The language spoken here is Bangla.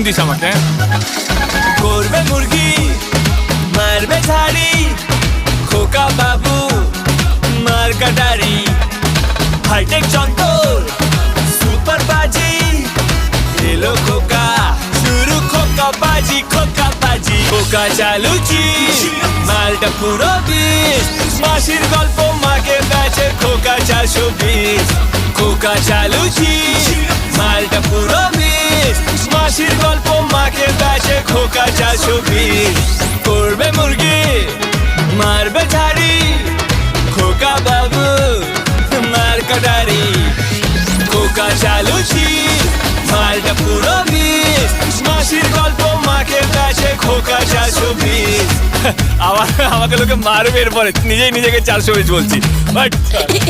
দিস আমাকে। করবে মুরগি মারবে ঝাড়ি, খোকা বাবু মার কাটারি, হাইটেক যন্তর সুপার বাজি, এলো খোকা শুরু খোকা বাজি, খোকা বাজি। খোকা চালুচি মালটা পুরো বিষ, মাসির গল্প মাকে বেচে খোকা 420। খোকা চালুচি মালটা পুরো বিষ, মাসির গল্প মাকে বেচে খোকা 420। করবে মুরগি মারবে ঝাড়ি, খোকা বাবু মার কাটারি, খোকা চালুচি মালটা পুরো বিষ, মাসির গল্প মাকে বেচে খোকা 420। আমাকে লোকে মারবে এরপরে, নিজেই নিজেকে 420 বলছি বাট